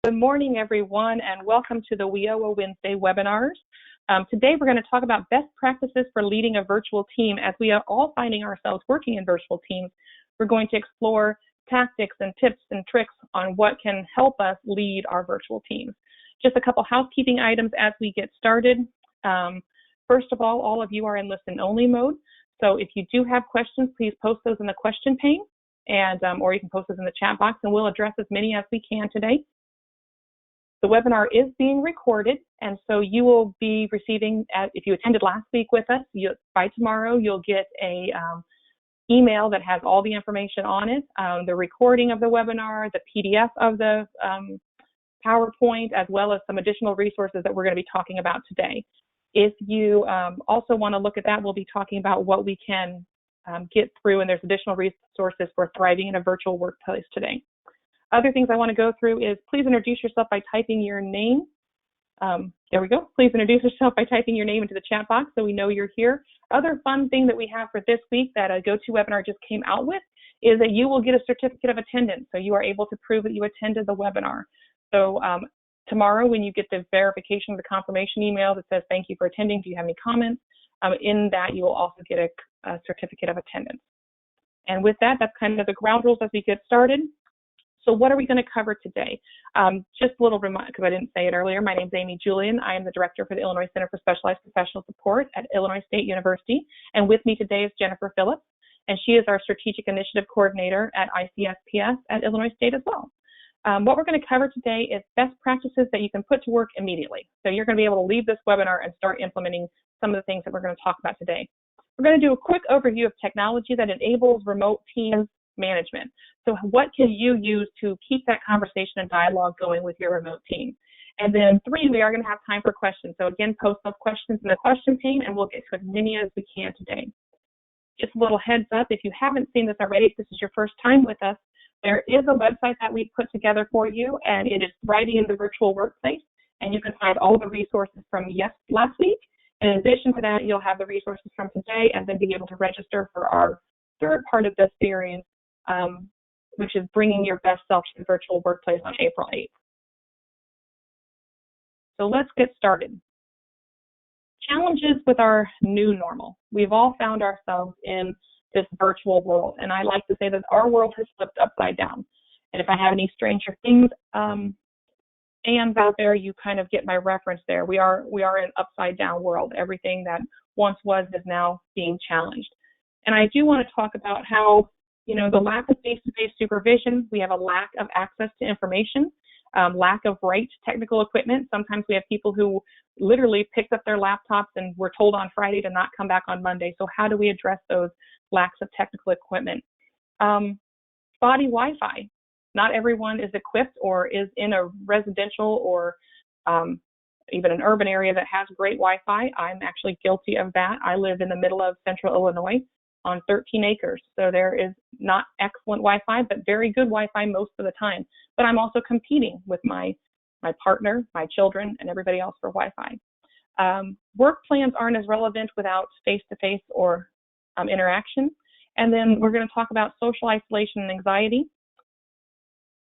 Good morning, everyone, and welcome to the WIOA Wednesday webinars. Today, we're going to talk about best practices for leading a virtual team. As we are all finding ourselves working in virtual teams, we're going to explore tactics and tips and tricks on what can help us lead our virtual teams. Just a couple housekeeping items as we get started. First of all of you are in listen-only mode, so if you do have questions, please post those in the question pane, and or you can post those in the chat box, and we'll address as many as we can today. The webinar is being recorded, and so you will be receiving, if you attended last week with us, by tomorrow you'll get a email that has all the information on it, the recording of the webinar, the PDF of the PowerPoint, as well as some additional resources that we're going to be talking about today. If you also want to look at that, we'll be talking about what we can get through, and there's additional resources for thriving in a virtual workplace today. Other things I want to go through is please introduce yourself by typing your name. There we go. Please introduce yourself by typing your name into the chat box so we know you're here. Other fun thing that we have for this week that a GoToWebinar just came out with is that you will get a certificate of attendance. So you are able to prove that you attended the webinar. So tomorrow when you get the verification of the confirmation email that says thank you for attending, do you have any comments? In that you will also get a certificate of attendance. And with that, that's kind of the ground rules as we get started. So what are we going to cover today? Just a little reminder, because I didn't say it earlier, my name is Amy Julian. I am the director for the Illinois Center for Specialized Professional Support at Illinois State University. And with me today is Jennifer Phillips, and she is our Strategic Initiative Coordinator at ICSPS at Illinois State as well. What we're going to cover today is best practices that you can put to work immediately. So you're going to be able to leave this webinar and start implementing some of the things that we're going to talk about today. We're going to do a quick overview of technology that enables remote teams management. So what can you use to keep that conversation and dialogue going with your remote team? And then 3, we are going to have time for questions. So again, post those questions in the question pane and we'll get to as many as we can today. Just a little heads up, if you haven't seen this already, if this is your first time with us, there is a website that we put together for you, and it is Thriving in the Virtual Workplace, and you can find all the resources from last week. In addition to that, you'll have the resources from today and then be able to register for our third part of this series, which is bringing your best self to the virtual workplace on April 8th. So let's get started. Challenges with our new normal. We've all found ourselves in this virtual world, and I like to say that our world has flipped upside down. And if I have any Stranger Things fans out there, you kind of get my reference there. We are in an upside down world. Everything that once was is now being challenged. And I do want to talk about how, you know, the lack of face-to-face supervision, we have a lack of access to information, lack of right technical equipment. Sometimes we have people who literally picked up their laptops and were told on Friday to not come back on Monday. So how do we address those lacks of technical equipment? Spotty Wi-Fi. Not everyone is equipped or is in a residential or even an urban area that has great Wi-Fi. I'm actually guilty of that. I live in the middle of central Illinois on 13 acres. So there is not excellent Wi-Fi, but very good Wi-Fi most of the time. But I'm also competing with my partner, my children, and everybody else for Wi-Fi. Work plans aren't as relevant without face-to-face or interaction. And then we're going to talk about social isolation and anxiety.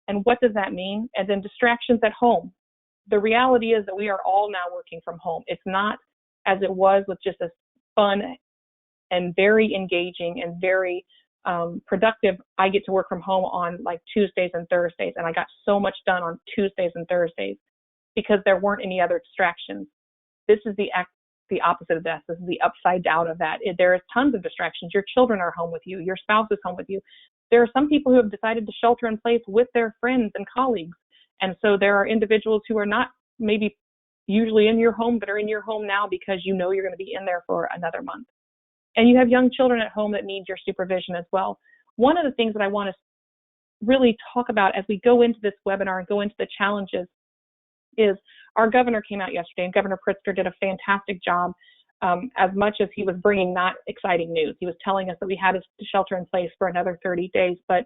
And what does that mean? And then distractions at home. The reality is that we are all now working from home. It's not as it was with just a fun and very engaging and very productive. I get to work from home on like Tuesdays and Thursdays, and I got so much done on Tuesdays and Thursdays because there weren't any other distractions. This is the opposite of that. This is the upside down of that. There is tons of distractions. Your children are home with you. Your spouse is home with you. There are some people who have decided to shelter in place with their friends and colleagues, and so there are individuals who are not maybe usually in your home, but are in your home now because you know you're going to be in there for another month. And you have young children at home that need your supervision as well. One of the things that I want to really talk about as we go into this webinar and go into the challenges is our governor came out yesterday, and Governor Pritzker did a fantastic job. As much as he was bringing not exciting news. He was telling us that we had to shelter in place for another 30 days, but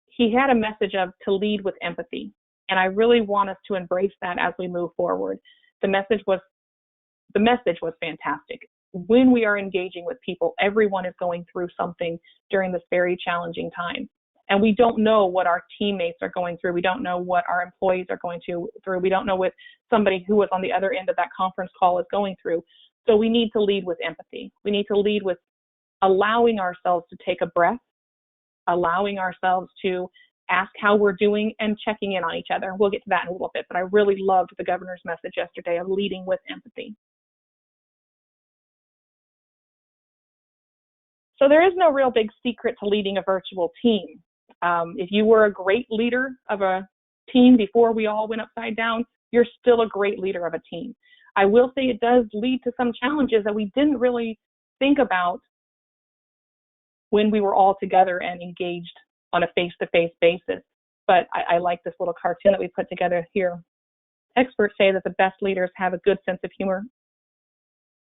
he had a message of to lead with empathy. And I really want us to embrace that as we move forward. The message was fantastic. When we are engaging with people, everyone is going through something during this very challenging time. And we don't know what our teammates are going through. We don't know what our employees are going through. We don't know what somebody who was on the other end of that conference call is going through. So we need to lead with empathy. We need to lead with allowing ourselves to take a breath, allowing ourselves to ask how we're doing, and checking in on each other. We'll get to that in a little bit, but I really loved the governor's message yesterday of leading with empathy. So there is no real big secret to leading a virtual team. If you were a great leader of a team before we all went upside down, you're still a great leader of a team. I will say it does lead to some challenges that we didn't really think about when we were all together and engaged on a face-to-face basis. But I like this little cartoon that we put together here. Experts say that the best leaders have a good sense of humor.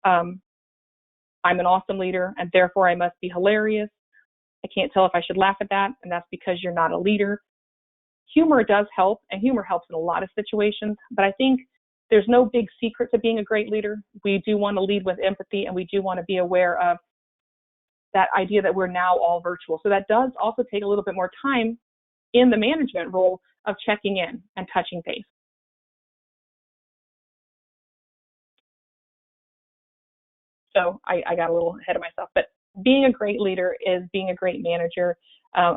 I'm an awesome leader, and therefore I must be hilarious. I can't tell if I should laugh at that, and that's because you're not a leader. Humor does help, and humor helps in a lot of situations, but I think there's no big secret to being a great leader. We do want to lead with empathy, and we do want to be aware of that idea that we're now all virtual. So that does also take a little bit more time in the management role of checking in and touching base. So I got a little ahead of myself, but being a great leader is being a great manager.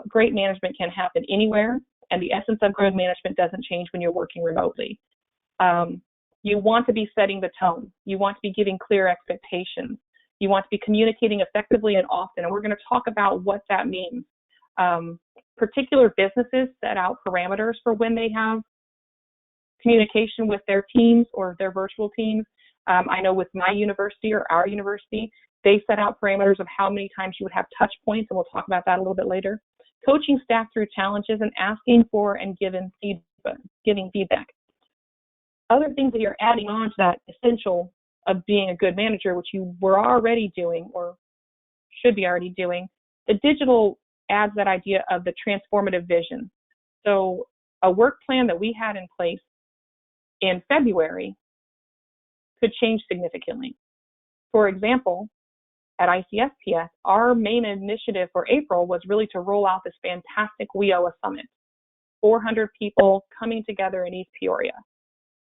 Great management can happen anywhere, and the essence of good management doesn't change when you're working remotely. You want to be setting the tone. You want to be giving clear expectations. You want to be communicating effectively and often, and we're going to talk about what that means. Particular businesses set out parameters for when they have communication with their teams or their virtual teams. I know with my university or our university, they set out parameters of how many times you would have touch points, and we'll talk about that a little bit later. Coaching staff through challenges and asking for and giving feedback. Other things that you're adding on to that essential of being a good manager, which you were already doing or should be already doing, the digital adds that idea of the transformative vision. So a work plan that we had in place in February could change significantly. For example, at ICSPS, our main initiative for April was really to roll out this fantastic WIOA Summit. 400 people coming together in East Peoria.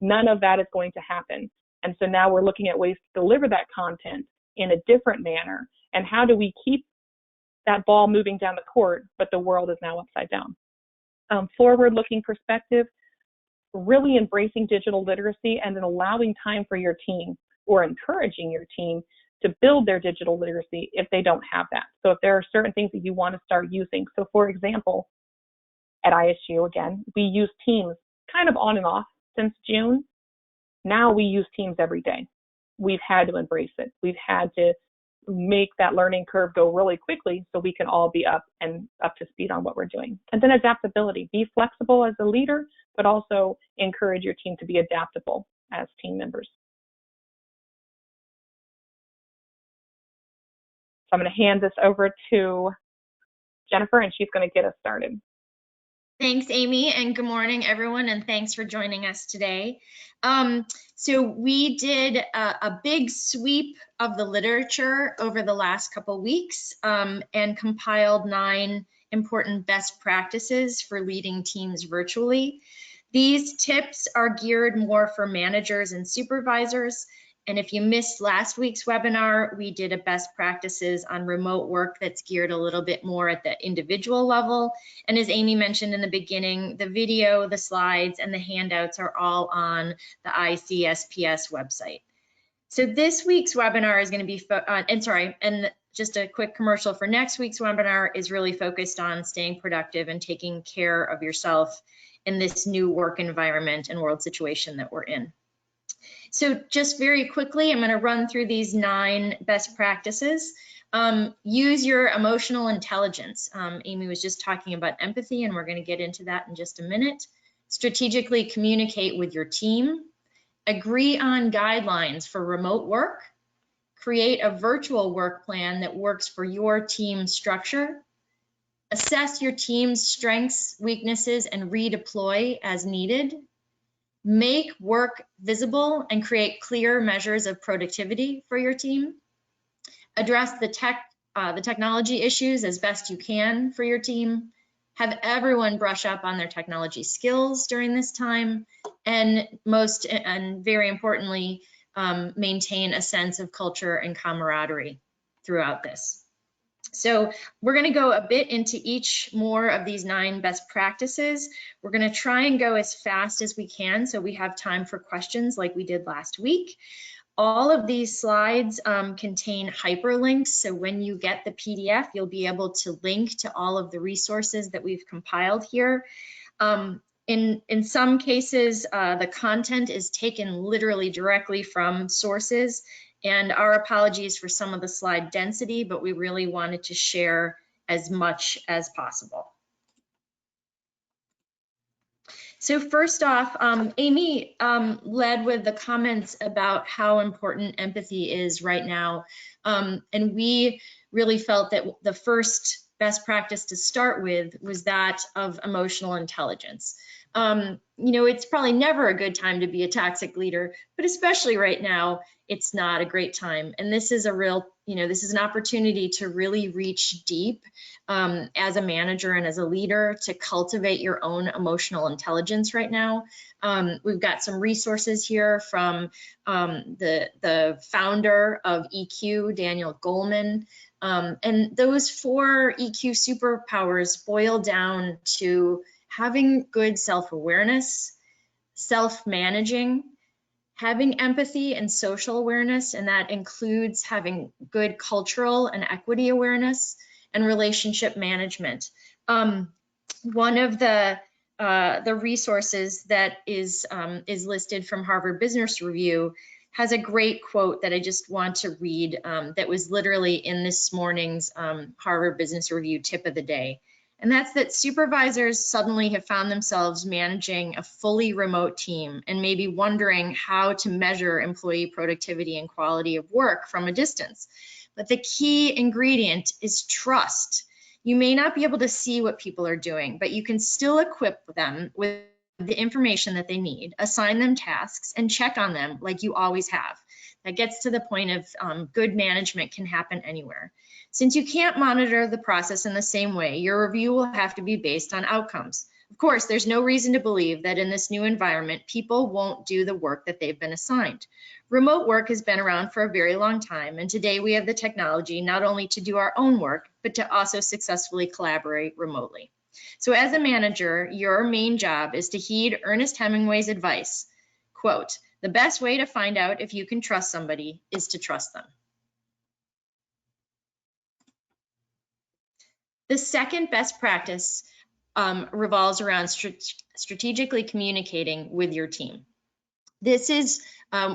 None of that is going to happen. And so now we're looking at ways to deliver that content in a different manner. And how do we keep that ball moving down the court, but the world is now upside down? Forward-looking perspective, really embracing digital literacy and then allowing time for your team or encouraging your team to build their digital literacy if they don't have that. So if there are certain things that you want to start using. So for example, at ISU, again, we use Teams kind of on and off since June. Now we use Teams every day. We've had to embrace it. We've had to make that learning curve go really quickly so we can all be up to speed on what we're doing. And then adaptability. Be flexible as a leader, but also encourage your team to be adaptable as team members. So I'm going to hand this over to Jennifer, and she's going to get us started. Thanks, Amy, and good morning, everyone, and thanks for joining us today. So we did a big sweep of the literature over the last couple weeks and compiled 9 important best practices for leading teams virtually. These tips are geared more for managers and supervisors. And if you missed last week's webinar, we did a best practices on remote work that's geared a little bit more at the individual level. And as Amy mentioned in the beginning, the video, the slides, and the handouts are all on the ICSPS website. So this week's webinar is going to be, and just a quick commercial for next week's webinar is really focused on staying productive and taking care of yourself in this new work environment and world situation that we're in. So just very quickly, I'm going to run through these 9 best practices. Use your emotional intelligence. Amy was just talking about empathy, and we're going to get into that in just a minute. Strategically communicate with your team. Agree on guidelines for remote work. Create a virtual work plan that works for your team structure. Assess your team's strengths, weaknesses, and redeploy as needed. Make work visible and create clear measures of productivity for your team. Address the technology issues as best you can for your team. have everyone brush up on their technology skills during this time, and very importantly, maintain a sense of culture and camaraderie throughout this. So we're going to go a bit into each more of these 9 best practices. We're going to try and go as fast as we can so we have time for questions like we did last week. All of these slides contain hyperlinks, so when you get the PDF, you'll be able to link to all of the resources that we've compiled here. In some cases, the content is taken literally directly from sources, and our apologies for some of the slide density, but we really wanted to share as much as possible. So first off, Amy led with the comments about how important empathy is right now. And we really felt that the first best practice to start with was that of emotional intelligence. You know, it's probably never a good time to be a toxic leader, but especially right now, it's not a great time. And this is a real, you know, this is an opportunity to really reach deep as a manager and as a leader to cultivate your own emotional intelligence right now. We've got some resources here from the founder of EQ, Daniel Goleman. And those 4 EQ superpowers boil down to having good self-awareness, self-managing, having empathy and social awareness, and that includes having good cultural and equity awareness, and relationship management. One of the resources that is listed from Harvard Business Review has a great quote that I just want to read that was literally in this morning's Harvard Business Review tip of the day. And that's that supervisors suddenly have found themselves managing a fully remote team and maybe wondering how to measure employee productivity and quality of work from a distance. But the key ingredient is trust. You may not be able to see what people are doing, but you can still equip them with the information that they need, assign them tasks, and check on them like you always have. That gets to the point of good management can happen anywhere. Since you can't monitor the process in the same way, your review will have to be based on outcomes. Of course, there's no reason to believe that in this new environment, people won't do the work that they've been assigned. Remote work has been around for a very long time, and today we have the technology not only to do our own work, but to also successfully collaborate remotely. So as a manager, your main job is to heed Ernest Hemingway's advice, quote, "The best way to find out if you can trust somebody is to trust them." The second best practice revolves around strategically communicating with your team. This is,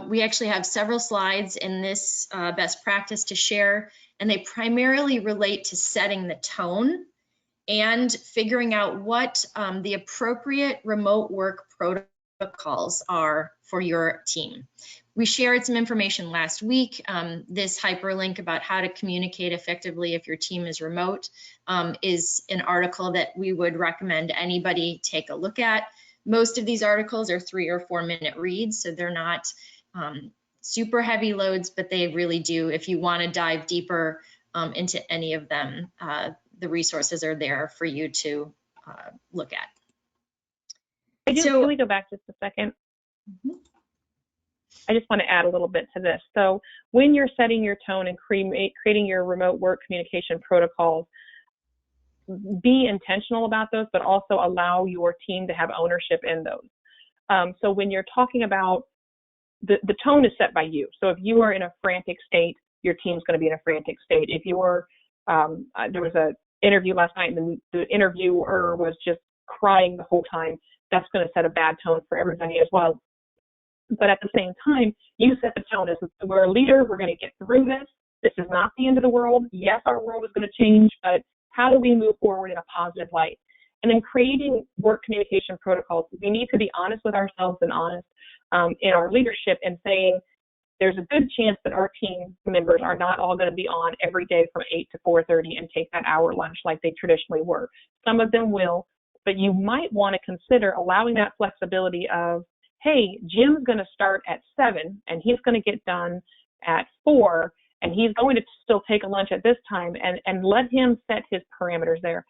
we actually have several slides in this best practice to share, and they primarily relate to setting the tone and figuring out what the appropriate remote work protocols are for your team. We shared some information last week. This hyperlink about how to communicate effectively if your team is remote is an article that we would recommend anybody take a look at. Most of these articles are 3 or 4 minute reads, so they're not super heavy loads, but they really do, if you want to dive deeper into any of them, the resources are there for you to look at. Can we go back just a second? Mm-hmm. I just want to add a little bit to this. So when you're setting your tone and creating your remote work communication protocols, be intentional about those, but also allow your team to have ownership in those. So when you're talking about the tone is set by you. So if you are in a frantic state, your team's going to be in a frantic state. If you are, there was an interview last night and the interviewer was just crying the whole time, that's going to set a bad tone for everybody as well. But at the same time, you set the tone as we're a leader, we're going to get through this. This is not the end of the world. Yes, our world is going to change, but how do we move forward in a positive light? And then creating work communication protocols, we need to be honest with ourselves and honest in our leadership and saying there's a good chance that our team members are not all going to be on every day from 8 to 4:30 and take that hour lunch like they traditionally were. Some of them will, but you might want to consider allowing that flexibility of, hey, Jim's going to start at 7 and he's going to get done at 4 and he's going to still take a lunch at this time, and let him set his parameters there.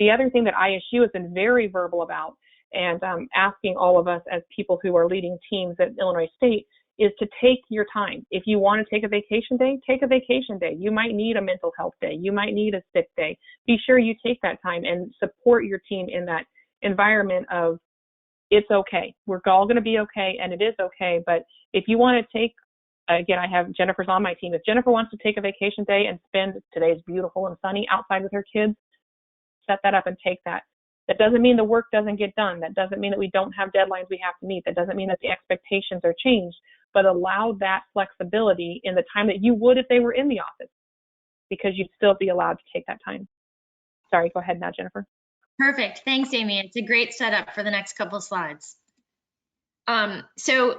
The other thing that ISU has been very verbal about, and asking all of us as people who are leading teams at Illinois State, is to take your time. If you want to take a vacation day, take a vacation day. You might need a mental health day. You might need a sick day. Be sure you take that time and support your team in that environment of, it's okay. We're all going to be okay, and it is okay. But if you want to take, again, I have Jennifer's on my team. If Jennifer wants to take a vacation day and spend today's beautiful and sunny outside with her kids, set that up and take that. That doesn't mean the work doesn't get done. That doesn't mean that we don't have deadlines we have to meet. That doesn't mean that the expectations are changed, but allow that flexibility in the time that you would if they were in the office, because you'd still be allowed to take that time. Sorry, go ahead now, Jennifer. Perfect. Thanks, Amy. It's a great setup for the next couple of slides. So,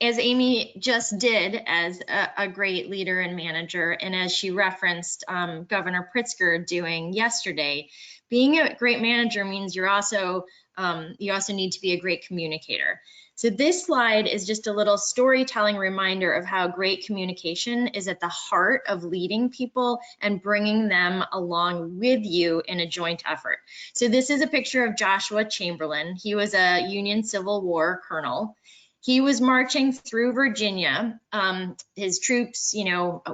as Amy just did as a great leader and manager, and as she referenced Governor Pritzker doing yesterday, being a great manager means you also need to be a great communicator. So this slide is just a little storytelling reminder of how great communication is at the heart of leading people and bringing them along with you in a joint effort. So this is a picture of Joshua Chamberlain. He was a Union Civil War colonel. He was marching through Virginia, his troops,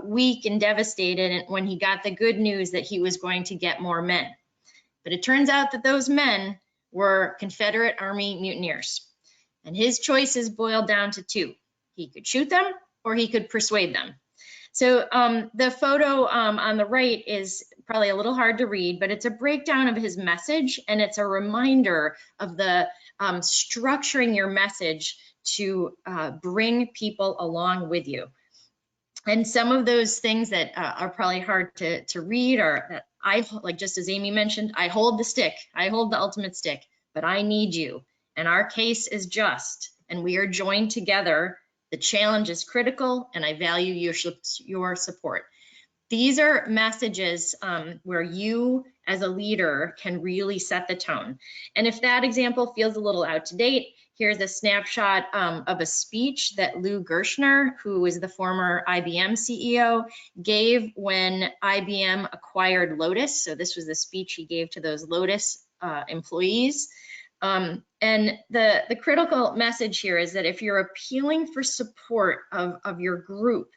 weak and devastated when he got the good news that he was going to get more men. But it turns out that those men were Confederate Army mutineers. And his choices boiled down to two. He could shoot them or he could persuade them. So the photo on the right is probably a little hard to read, but it's a breakdown of his message, and it's a reminder of the structuring your message to bring people along with you. And some of those things that are probably hard to read are that like just as Amy mentioned, I hold the stick, I hold the ultimate stick, but I need you. And our case is just, and we are joined together. The challenge is critical, and I value your support. These are messages where you as a leader can really set the tone. And if that example feels a little out to date, here's a snapshot of a speech that Lou Gerstner, who is the former IBM CEO, gave when IBM acquired Lotus. So this was the speech he gave to those Lotus employees. And the critical message here is that if you're appealing for support of your group,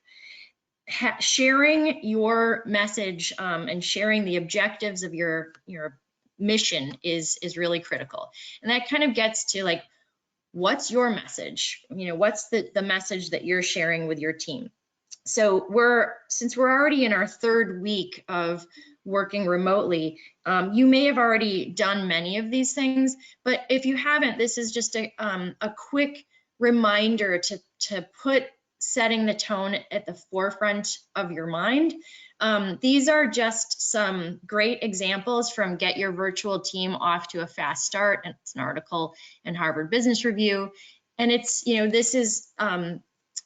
sharing your message and sharing the objectives of your mission is really critical. And that kind of gets to like, what's your message? What's the message that you're sharing with your team? So since we're already in our third week of working remotely, you may have already done many of these things, but if you haven't, this is just a quick reminder to put setting the tone at the forefront of your mind. These are just some great examples from Get Your Virtual Team Off to a Fast Start, and it's an article in Harvard Business Review. And it's,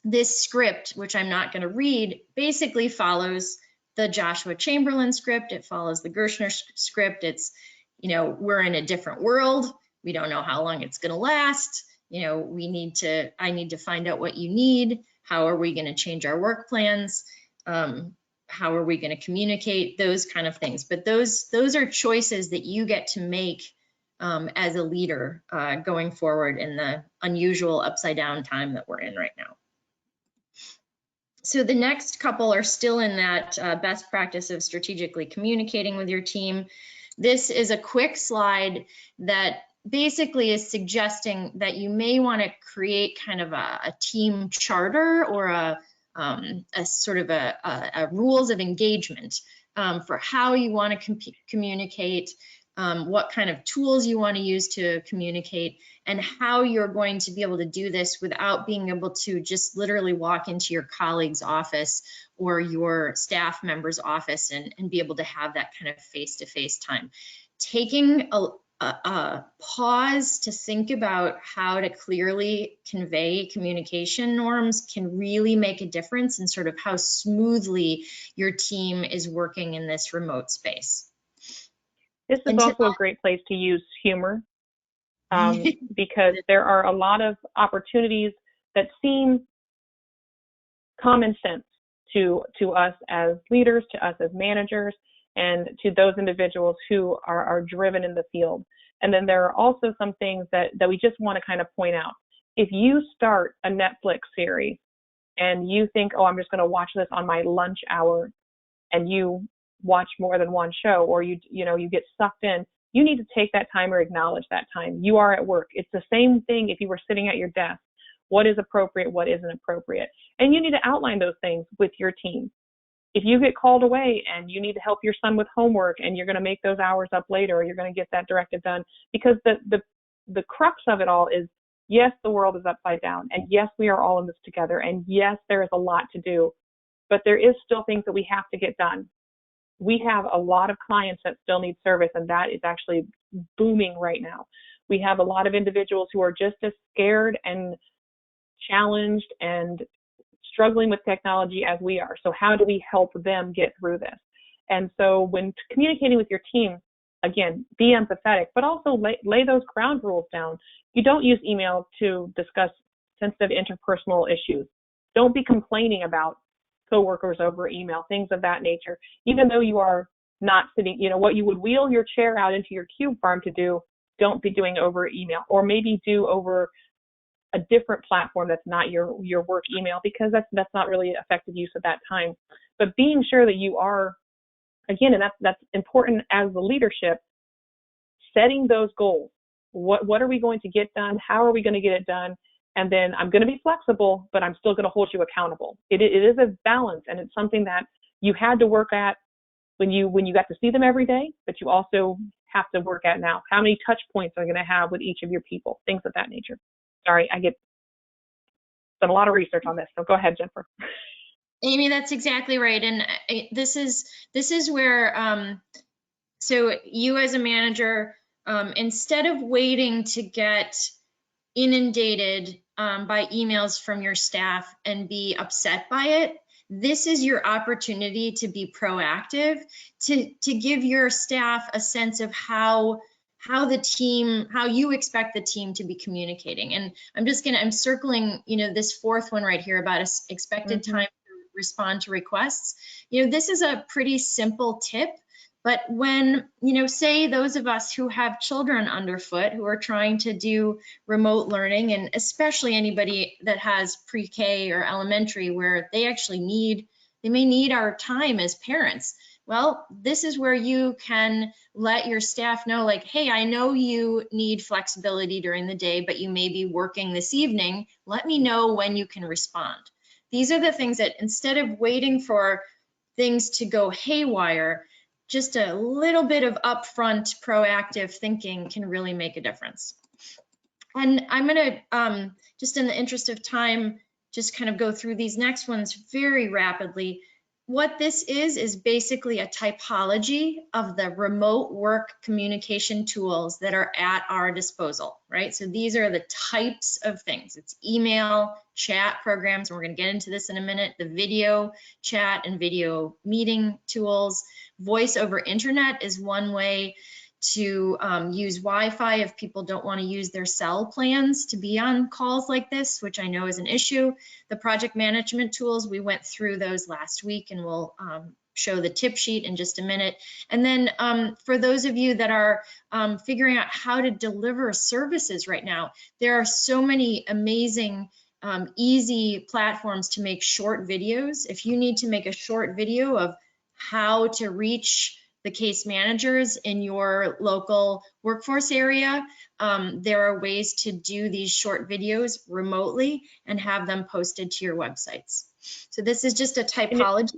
this script, which I'm not going to read, basically follows the Joshua Chamberlain script. It follows the Gerstner script. It's, we're in a different world. We don't know how long it's going to last. I need to find out what you need. How are we going to change our work plans? How are we going to communicate? Those kind of things. But those are choices that you get to make as a leader going forward in the unusual upside down time that we're in right now. So the next couple are still in that best practice of strategically communicating with your team. This is a quick slide that basically is suggesting that you may want to create kind of a team charter or a sort of a rules of engagement for how you want to communicate, what kind of tools you want to use to communicate, and how you're going to be able to do this without being able to just literally walk into your colleague's office or your staff member's office and be able to have that kind of face-to-face time. Taking a pause to think about how to clearly convey communication norms can really make a difference in sort of how smoothly your team is working in this remote space. This is also a great place to use humor because there are a lot of opportunities that seem common sense to us as leaders, to us as managers, and to those individuals who are driven in the field. And then there are also some things that we just want to kind of point out. If you start a Netflix series and you think, oh, I'm just going to watch this on my lunch hour, and you watch more than one show, or you get sucked in, you need to take that time or acknowledge that time. You are at work. It's the same thing if you were sitting at your desk. What is appropriate, what isn't appropriate? And you need to outline those things with your team. If you get called away and you need to help your son with homework and you're going to make those hours up later, or you're going to get that directive done, because the crux of it all is, yes, the world is upside down, and yes, we are all in this together, and yes, there is a lot to do, but there is still things that we have to get done. We have a lot of clients that still need service, and that is actually booming right now. We have a lot of individuals who are just as scared and challenged and struggling with technology as we are. So how do we help them get through this? And so when communicating with your team, again, be empathetic, but also lay those ground rules down. You don't use email to discuss sensitive interpersonal issues. Don't be complaining about coworkers over email, things of that nature. Even though you are not sitting, what you would wheel your chair out into your cube farm to do, don't be doing over email, or maybe do over a different platform that's not your work email, because that's not really effective use of that time. But being sure that you are, again, and that's important as the leadership, setting those goals. What are we going to get done? How are we going to get it done? And then I'm going to be flexible, but I'm still going to hold you accountable. It is a balance, and it's something that you had to work at when you got to see them every day, but you also have to work at now. How many touch points are you going to have with each of your people? Things of that nature. Sorry, I done a lot of research on this, so go ahead, Jennifer. Amy, that's exactly right. And this is where, so you as a manager, instead of waiting to get inundated by emails from your staff and be upset by it, this is your opportunity to be proactive, to give your staff a sense of how you expect the team to be communicating. And I'm circling, this fourth one right here about expected time to respond to requests. This is a pretty simple tip, but when, say those of us who have children underfoot who are trying to do remote learning, and especially anybody that has pre-K or elementary where they may need our time as parents. Well, this is where you can let your staff know, like, hey, I know you need flexibility during the day, but you may be working this evening. Let me know when you can respond. These are the things that, instead of waiting for things to go haywire, just a little bit of upfront proactive thinking can really make a difference. And I'm going to, just in the interest of time, just kind of go through these next ones very rapidly. What this is basically a typology of the remote work communication tools that are at our disposal, right? So these are the types of things. It's email, chat programs, and we're going to get into this in a minute, the video chat and video meeting tools. Voice over internet is one way to use Wi-Fi if people don't want to use their cell plans to be on calls like this, which I know is an issue. The project management tools, we went through those last week, and we'll show the tip sheet in just a minute. And then for those of you that are figuring out how to deliver services right now, there are so many amazing easy platforms to make short videos. If you need to make a short video of how to reach the case managers in your local workforce area, there are ways to do these short videos remotely and have them posted to your websites. So this is just a typology.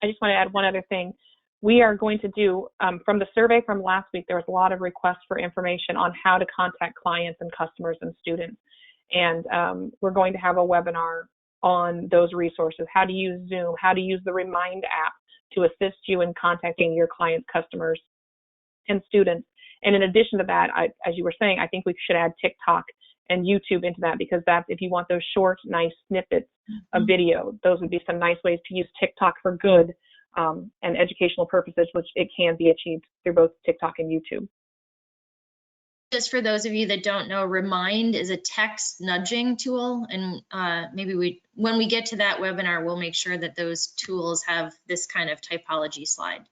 I just want to add one other thing. We are going to do, from the survey from last week, there was a lot of requests for information on how to contact clients and customers and students. And we're going to have a webinar on those resources, how to use Zoom, how to use the Remind app to assist you in contacting your clients, customers, and students. And in addition to that, as you were saying, I think we should add TikTok and YouTube into that, because that's, if you want those short, nice snippets of video, those would be some nice ways to use TikTok for good and educational purposes, which it can be achieved through both TikTok and YouTube. Just for those of you that don't know, Remind is a text nudging tool, and maybe when we get to that webinar, we'll make sure that those tools have this kind of typology slide.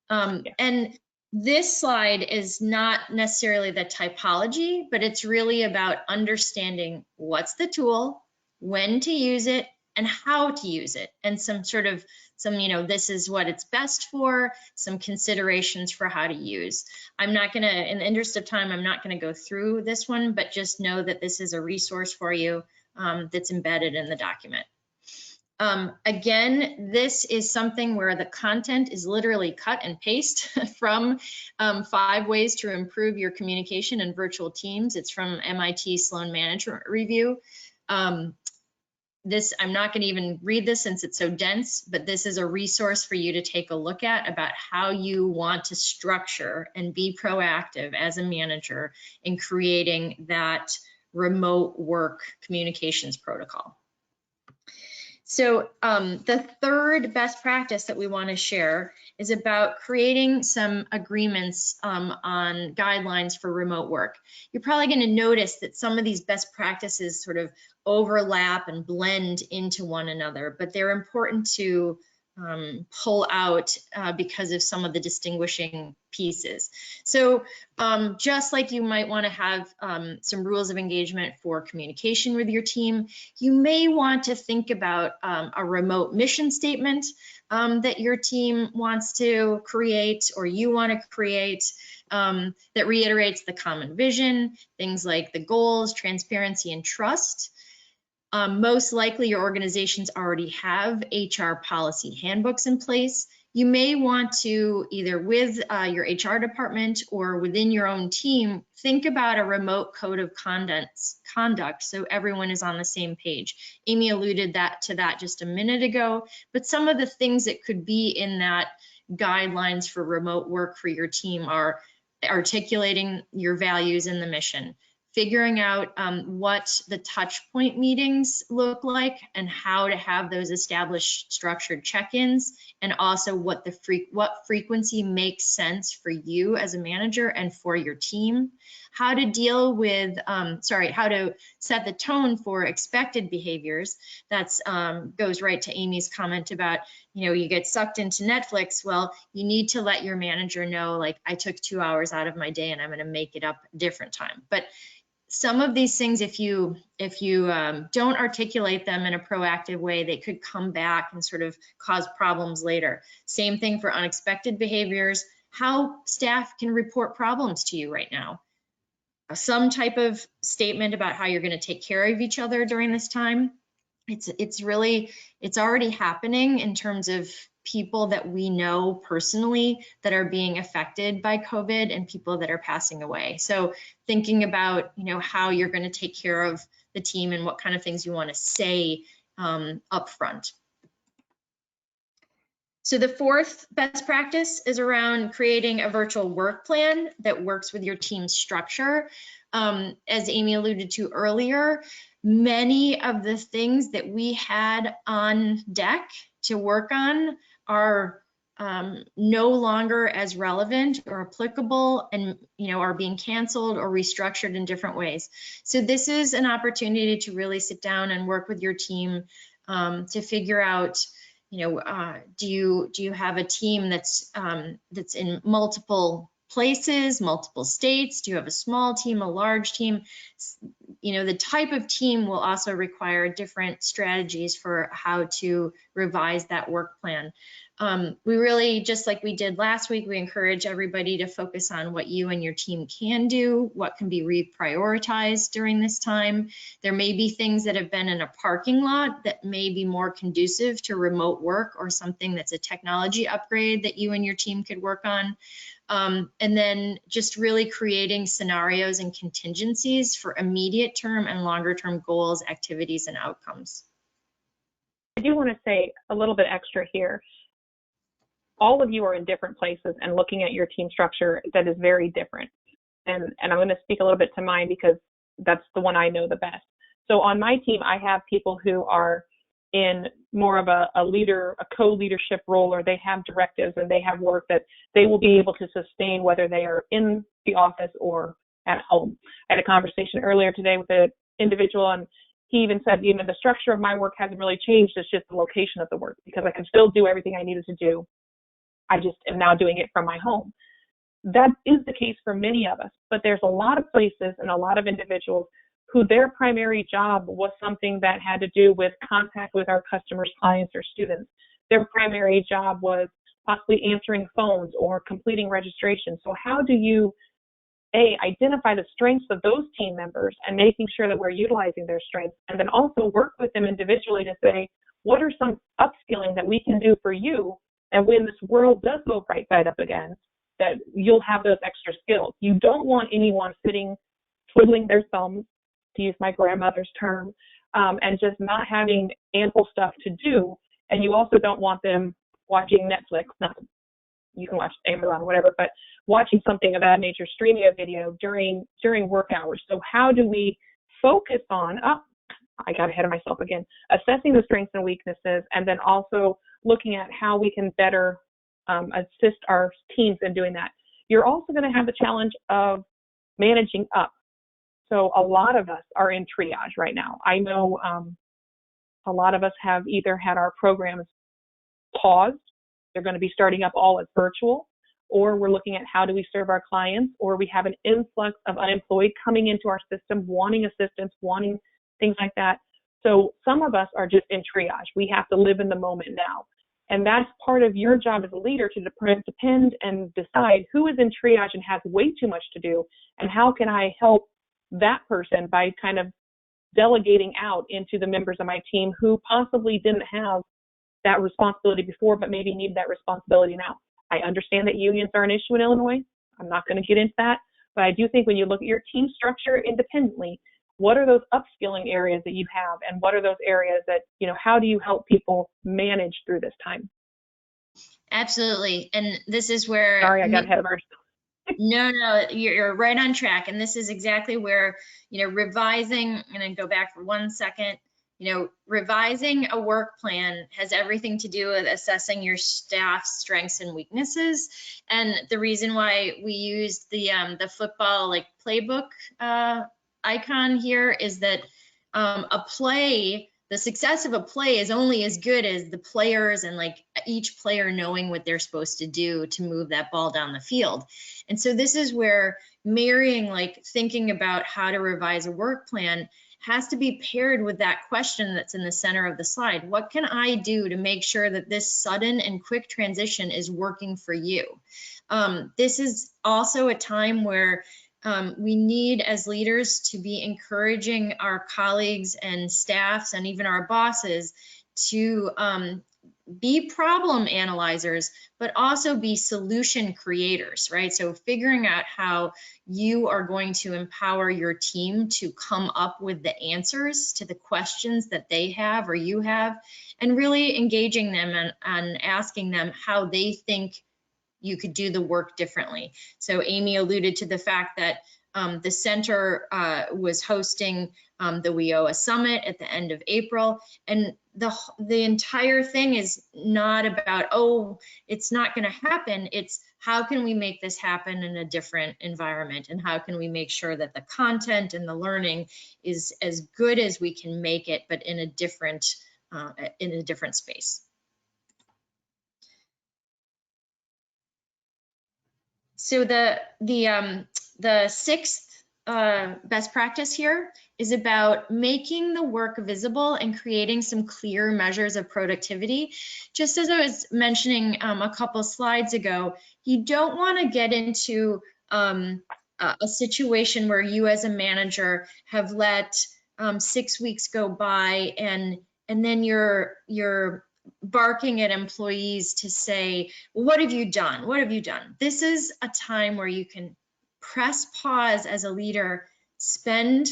And this slide is not necessarily the typology, but it's really about understanding what's the tool, when to use it, and how to use it, and some, this is what it's best for, some considerations for how to use. I'm not gonna, in the interest of time, I'm not gonna go through this one, but just know that this is a resource for you that's embedded in the document. Again, this is something where the content is literally cut and paste from 5 ways to improve your communication in virtual teams. It's from MIT Sloan Management Review. I'm not going to even read this since it's so dense, but this is a resource for you to take a look at about how you want to structure and be proactive as a manager in creating that remote work communications protocol. So the third best practice that we want to share is about creating some agreements on guidelines for remote work. You're probably going to notice that some of these best practices sort of overlap and blend into one another, but they're important to pull out because of some of the distinguishing pieces. So just like you might want to have some rules of engagement for communication with your team, you may want to think about a remote mission statement that your team wants to create or you want to create that reiterates the common vision, things like the goals, transparency, and trust. Most likely your organizations already have HR policy handbooks in place. You may want to, either with your HR department or within your own team, think about a remote code of conduct so everyone is on the same page. Amy alluded to that just a minute ago, but some of the things that could be in that guidelines for remote work for your team are articulating your values and the mission, figuring out what the touch point meetings look like and how to have those established structured check-ins, and also what frequency makes sense for you as a manager and for your team, how to deal with, how to set the tone for expected behaviors. That's goes right to Amy's comment about, you get sucked into Netflix. Well, you need to let your manager know, like, I took 2 hours out of my day and I'm going to make it up a different time. But some of these things, if you don't articulate them in a proactive way, they could come back and sort of cause problems later. Same thing for unexpected behaviors, how staff can report problems to you right now. Some type of statement about how you're going to take care of each other during this time. It's already happening in terms of people that we know personally that are being affected by COVID and people that are passing away. So thinking about, how you're going to take care of the team and what kind of things you want to say up front. So the fourth best practice is around creating a virtual work plan that works with your team's structure. As Amy alluded to earlier, many of the things that we had on deck to work on are no longer as relevant or applicable, and are being canceled or restructured in different ways. So this is an opportunity to really sit down and work with your team to figure out, do you have a team that's in multiple places, multiple states? Do you have a small team, a large team? The type of team will also require different strategies for how to revise that work plan. We really, just like we did last week, we encourage everybody to focus on what you and your team can do, what can be reprioritized during this time. There may be things that have been in a parking lot that may be more conducive to remote work, or something that's a technology upgrade that you and your team could work on. And then just really creating scenarios and contingencies for immediate term and longer term goals, activities, and outcomes. I do want to say a little bit extra here. All of you are in different places and looking at your team structure that is very different. And I'm going to speak a little bit to mine because that's the one I know the best. So on my team, I have people who are in more of a co-leadership role, or they have directives and they have work that they will be able to sustain whether they are in the office or at home. I had a conversation earlier today with an individual, and he even said, you know, the structure of my work hasn't really changed. It's just the location of the work, because I can still do everything I needed to do. I just am now doing it from my home. That is the case for many of us, but there's a lot of places and a lot of individuals who their primary job was something that had to do with contact with our customers, clients, or students. Their primary job was possibly answering phones or completing registration. So how do you, identify the strengths of those team members and making sure that we're utilizing their strengths, and then also work with them individually to say, what are some upskilling that we can do for you? And when this world does go right side up again, that you'll have those extra skills. You don't want anyone sitting, twiddling their thumbs, to use my grandmother's term, and just not having ample stuff to do. And you also don't want them watching Netflix, you can watch Amazon or whatever, but watching something of that nature, streaming a video during work hours. So how do we focus on, I got ahead of myself again, assessing the strengths and weaknesses, and then also looking at how we can better assist our teams in doing that. You're also going to have the challenge of managing up. So a lot of us are in triage right now. I know a lot of us have either had our programs paused, they're going to be starting up all as virtual, or we're looking at how do we serve our clients, or we have an influx of unemployed coming into our system, wanting assistance, wanting things like that. So some of us are just in triage. We have to live in the moment now. And that's part of your job as a leader, to depend and decide who is in triage and has way too much to do, and how can I help that person by kind of delegating out into the members of my team who possibly didn't have that responsibility before, but maybe need that responsibility now. I understand that unions are an issue in Illinois. I'm not going to get into that, but I do think when you look at your team structure independently, what are those upskilling areas that you have, and what are those areas that, you know, how do you help people manage through this time? Absolutely. And this is where, sorry, I got ahead of ourselves. No, you're right on track. And this is exactly where, you know, revising, and then go back for 1 second, you know, revising a work plan has everything to do with assessing your staff's strengths and weaknesses. And the reason why we used the football like playbook icon here is that the success of a play is only as good as the players and like each player knowing what they're supposed to do to move that ball down the field. And so this is where marrying, like thinking about how to revise a work plan has to be paired with that question that's in the center of the slide. What can I do to make sure that this sudden and quick transition is working for you? This is also a time where we need, as leaders, to be encouraging our colleagues and staffs and even our bosses to be problem analyzers, but also be solution creators, right? So figuring out how you are going to empower your team to come up with the answers to the questions that they have or you have, and really engaging them and asking them how they think you could do the work differently. So Amy alluded to the fact that the center was hosting the WIOA Summit at the end of April, and the entire thing is not about, oh, it's not going to happen. It's how can we make this happen in a different environment, and how can we make sure that the content and the learning is as good as we can make it, but in a different space. So the sixth best practice here is about making the work visible and creating some clear measures of productivity. Just as I was mentioning a couple slides ago, you don't want to get into a situation where you as a manager have let 6 weeks go by and then you're barking at employees to say, well, what have you done? What have you done? This is a time where you can press pause as a leader, spend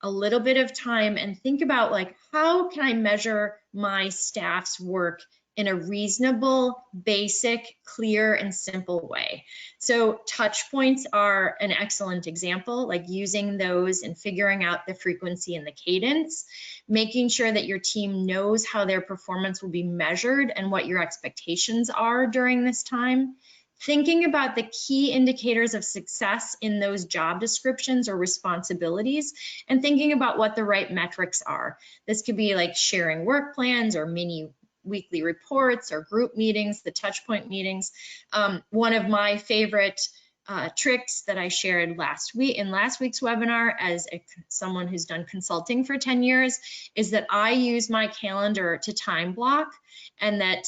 a little bit of time and think about, like, how can I measure my staff's work in a reasonable, basic, clear, and simple way? So touch points are an excellent example, like using those and figuring out the frequency and the cadence, making sure that your team knows how their performance will be measured and what your expectations are during this time. thinking about the key indicators of success in those job descriptions or responsibilities, and thinking about what the right metrics are. This could be like sharing work plans or mini weekly reports or group meetings, the touch point meetings. One of my favorite tricks that I shared last week's webinar as someone who's done consulting for 10 years is that I use my calendar to time block, and that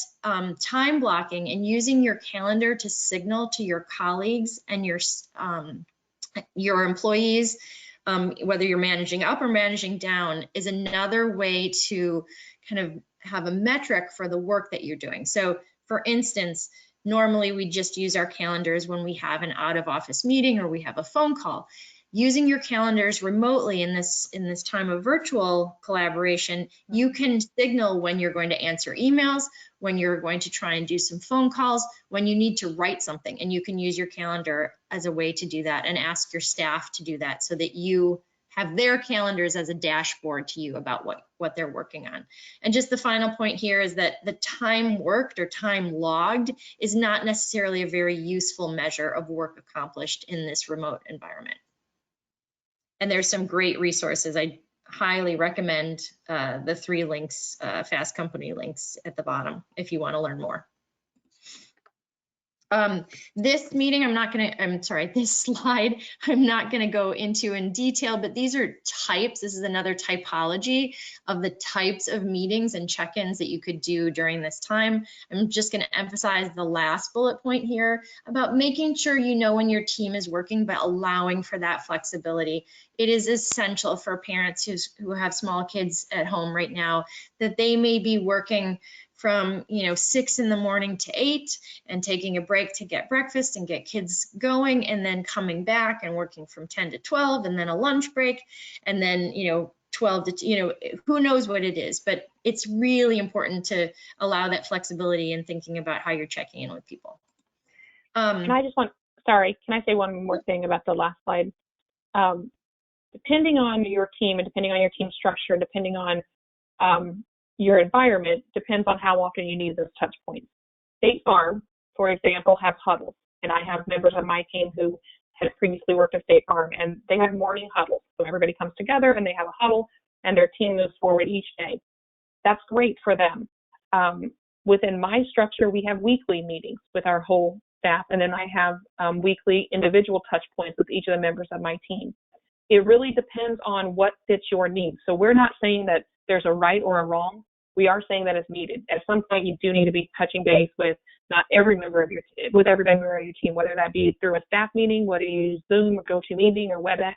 time blocking and using your calendar to signal to your colleagues and your employees, whether you're managing up or managing down, is another way to kind of have a metric for the work that you're doing. So for instance, normally we just use our calendars when we have an out of office meeting or we have a phone call. Using your calendars remotely in this time of virtual collaboration, you can signal when you're going to answer emails, when you're going to try and do some phone calls, when you need to write something, and you can use your calendar as a way to do that and ask your staff to do that so that you have their calendars as a dashboard to you about what they're working on. And just the final point here is that the time worked or time logged is not necessarily a very useful measure of work accomplished in this remote environment. And there's some great resources. I highly recommend the 3 links, Fast Company links at the bottom if you want to learn more. This slide, I'm not going to go into in detail, but these are types. This is another typology of the types of meetings and check-ins that you could do during this time. I'm just going to emphasize the last bullet point here about making sure you know when your team is working, but allowing for that flexibility. It is essential for parents who have small kids at home right now that they may be working from 6 in the morning to 8 and taking a break to get breakfast and get kids going, and then coming back and working from 10 to 12 and then a lunch break, and then 12 to who knows what it is. But it's really important to allow that flexibility in thinking about how you're checking in with people. Can I say one more thing about the last slide? Depending on your team and depending on your team structure, depending on your environment, depends on how often you need those touch points. State Farm, for example, have huddles, and I have members of my team who had previously worked at State Farm, and they have morning huddles. So everybody comes together and they have a huddle, and their team moves forward each day. That's great for them. Within my structure, we have weekly meetings with our whole staff, and then I have weekly individual touch points with each of the members of my team. It really depends on what fits your needs. So we're not saying that there's a right or a wrong. We are saying that it's needed. At some point, you do need to be touching base with every member of your team, whether that be through a staff meeting, whether you use Zoom or GoToMeeting or WebEx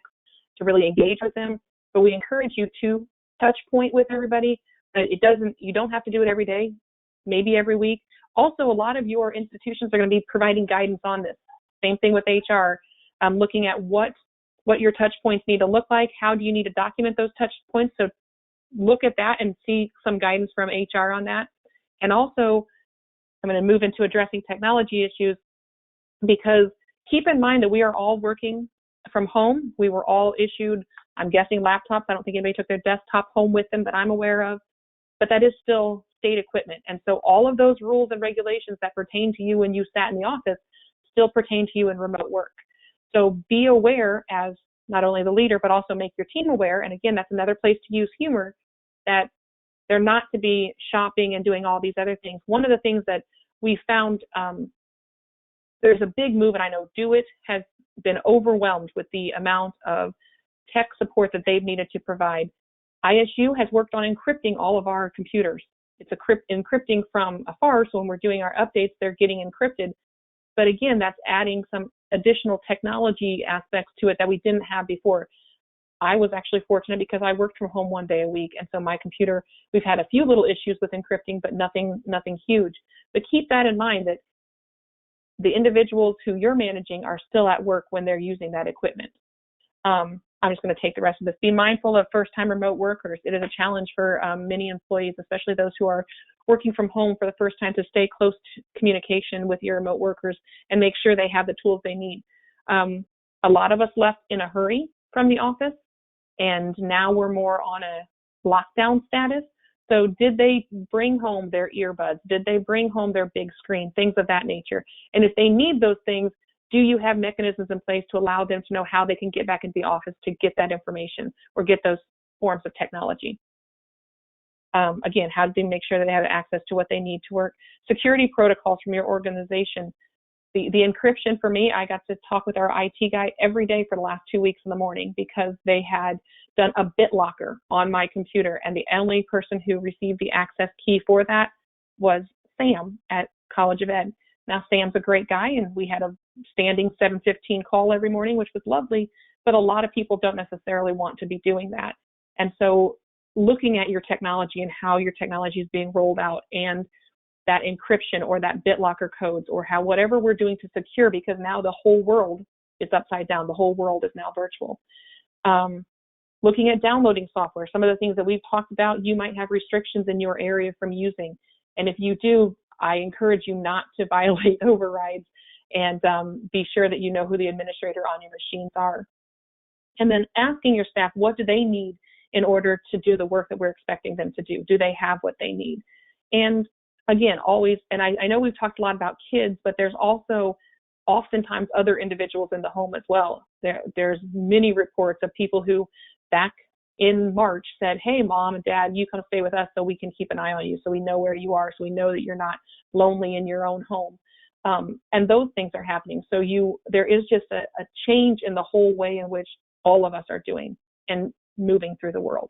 to really engage with them. But we encourage you to touch point with everybody. You don't have to do it every day, maybe every week. Also, a lot of your institutions are going to be providing guidance on this. Same thing with HR, looking at what your touch points need to look like. How do you need to document those touch points? So look at that and see some guidance from HR on that. And also, I'm going to move into addressing technology issues, because keep in mind that we are all working from home. We were all issued, I'm guessing, laptops. I don't think anybody took their desktop home with them that I'm aware of, but that is still state equipment. And so all of those rules and regulations that pertain to you when you sat in the office still pertain to you in remote work. So be aware as not only the leader, but also make your team aware. And again, that's another place to use humor, that they're not to be shopping and doing all these other things. One of the things that we found, there's a big move, and I know Do It has been overwhelmed with the amount of tech support that they've needed to provide. ISU has worked on encrypting all of our computers. It's encrypting from afar, so when we're doing our updates, they're getting encrypted. But again, that's adding some additional technology aspects to it that we didn't have before. I was actually fortunate because I worked from home one day a week, and so my computer, we've had a few little issues with encrypting, but nothing huge. But keep that in mind, that the individuals who you're managing are still at work when they're using that equipment. I'm just going to take the rest of this. Be mindful of first-time remote workers. It is a challenge for many employees, especially those who are working from home for the first time, to stay close to communication with your remote workers and make sure they have the tools they need. A lot of us left in a hurry from the office, and now we're more on a lockdown status. So did they bring home their earbuds? Did they bring home their big screen? Things of that nature. And if they need those things, do you have mechanisms in place to allow them to know how they can get back into the office to get that information or get those forms of technology? Again, how do they make sure that they have access to what they need to work? Security protocols from your organization. The encryption for me, I got to talk with our IT guy every day for the last 2 weeks in the morning because they had done a BitLocker on my computer, and the only person who received the access key for that was Sam at College of Ed. Now, Sam's a great guy, and we had a standing 7:15 call every morning, which was lovely, but a lot of people don't necessarily want to be doing that. And so looking at your technology and how your technology is being rolled out and that encryption or that BitLocker codes or how whatever we're doing to secure, because now the whole world is upside down. The whole world is now virtual. Looking at downloading software, some of the things that we've talked about, you might have restrictions in your area from using. And if you do, I encourage you not to violate overrides and be sure that you know who the administrator on your machines are. And then asking your staff, what do they need in order to do the work that we're expecting them to do? Do they have what they need? And again, always, and I know we've talked a lot about kids, but there's also oftentimes other individuals in the home as well. There's many reports of people who back in March said, hey, mom and dad, you come stay with us so we can keep an eye on you, so we know where you are, so we know that you're not lonely in your own home. And those things are happening. So there is just a change in the whole way in which all of us are doing and moving through the world.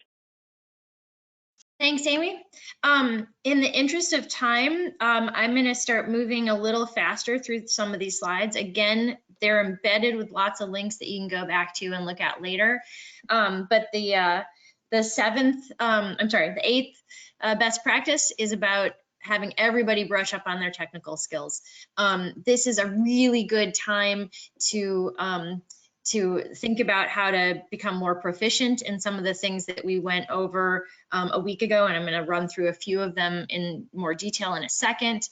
Thanks, Amy. In the interest of time, I'm going to start moving a little faster through some of these slides. Again, they're embedded with lots of links that you can go back to and look at later. But the eighth best practice is about having everybody brush up on their technical skills. This is a really good time to think about how to become more proficient in some of the things that we went over a week ago, and I'm going to run through a few of them in more detail in a second.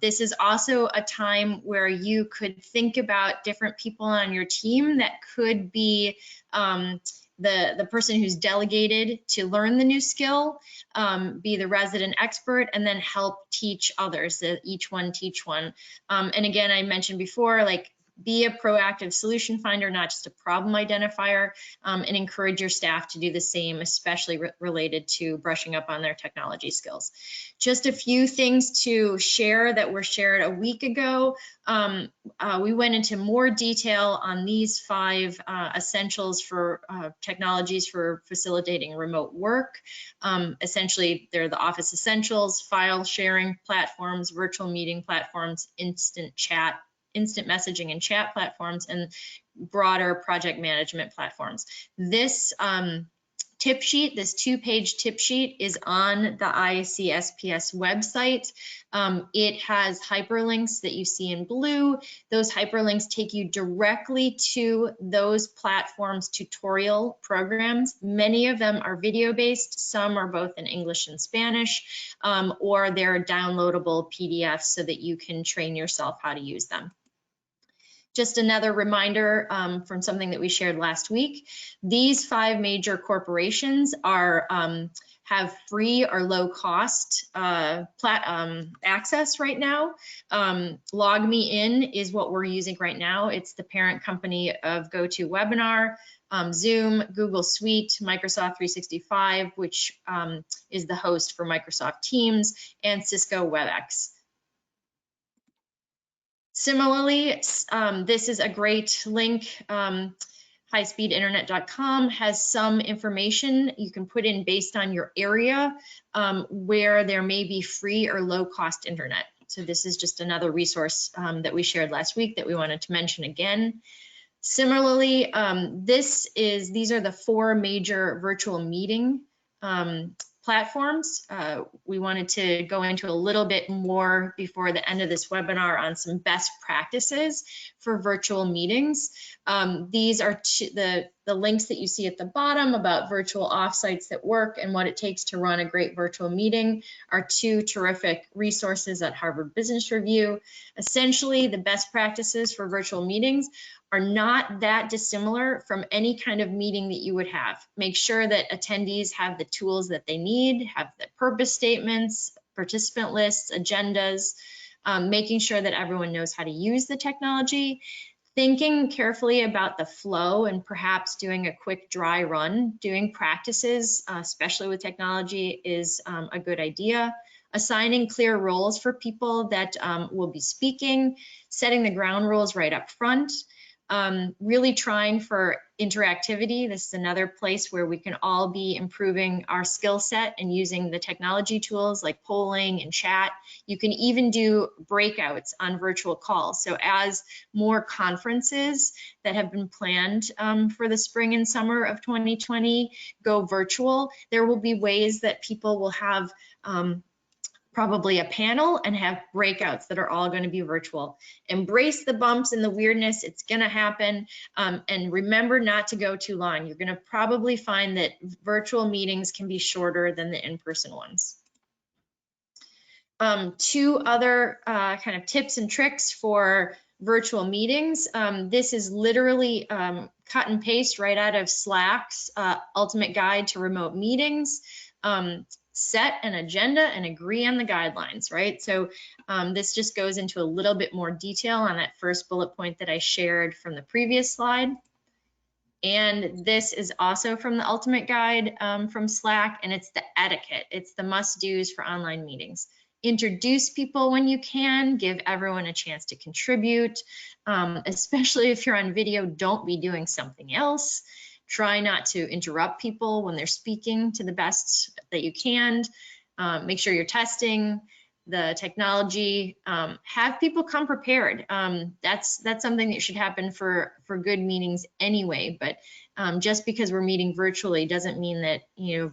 This is also a time where you could think about different people on your team that could be the person who's delegated to learn the new skill, be the resident expert, and then help teach others, so each one teach one. And again, I mentioned before, like, be a proactive solution finder, not just a problem identifier, and encourage your staff to do the same, especially related to brushing up on their technology skills. Just a few things to share that were shared a week ago. We went into more detail on these 5 essentials for technologies for facilitating remote work. Essentially, they're the office essentials, file sharing platforms, virtual meeting platforms, instant messaging and chat platforms, and broader project management platforms. This tip sheet, this 2-page tip sheet, is on the ICSPS website. It has hyperlinks that you see in blue. Those hyperlinks take you directly to those platforms' tutorial programs. Many of them are video-based. Some are both in English and Spanish, or they're downloadable PDFs so that you can train yourself how to use them. Just another reminder from something that we shared last week. These 5 major corporations have free or low cost access right now. LogMeIn is what we're using right now. It's the parent company of GoToWebinar, Zoom, Google Suite, Microsoft 365, which is the host for Microsoft Teams, and Cisco WebEx. Similarly, this is a great link. HighSpeedInternet.com has some information you can put in based on your area where there may be free or low cost internet. So this is just another resource that we shared last week that we wanted to mention again. Similarly, these are the 4 major virtual meeting platforms. We wanted to go into a little bit more before the end of this webinar on some best practices for virtual meetings. These are the The links that you see at the bottom about virtual offsites that work and what it takes to run a great virtual meeting are two terrific resources at Harvard Business Review. Essentially, the best practices for virtual meetings are not that dissimilar from any kind of meeting that you would have. Make sure that attendees have the tools that they need, have the purpose statements, participant lists, agendas, making sure that everyone knows how to use the technology, thinking carefully about the flow and perhaps doing a quick dry run. Doing practices, especially with technology, is a good idea. Assigning clear roles for people that will be speaking, setting the ground rules right up front. Really trying for interactivity. This is another place where we can all be improving our skill set and using the technology tools like polling and chat. You can even do breakouts on virtual calls. So as more conferences that have been planned for the spring and summer of 2020 go virtual, there will be ways that people will have probably a panel and have breakouts that are all going to be virtual. Embrace the bumps and the weirdness. It's going to happen. And remember not to go too long. You're going to probably find that virtual meetings can be shorter than the in-person ones. Two other kind of tips and tricks for virtual meetings. This is literally cut and paste right out of Slack's Ultimate Guide to Remote Meetings. Set an agenda and agree on the guidelines, right? So this just goes into a little bit more detail on that first bullet point that I shared from the previous slide. And this is also from the Ultimate Guide from Slack, and it's the etiquette. It's the must-dos for online meetings. Introduce people when you can, give everyone a chance to contribute, especially if you're on video, don't be doing something else. Try not to interrupt people when they're speaking to the best that you can. Make sure you're testing the technology. Have people come prepared. That's something that should happen for good meetings anyway. But just because we're meeting virtually doesn't mean that you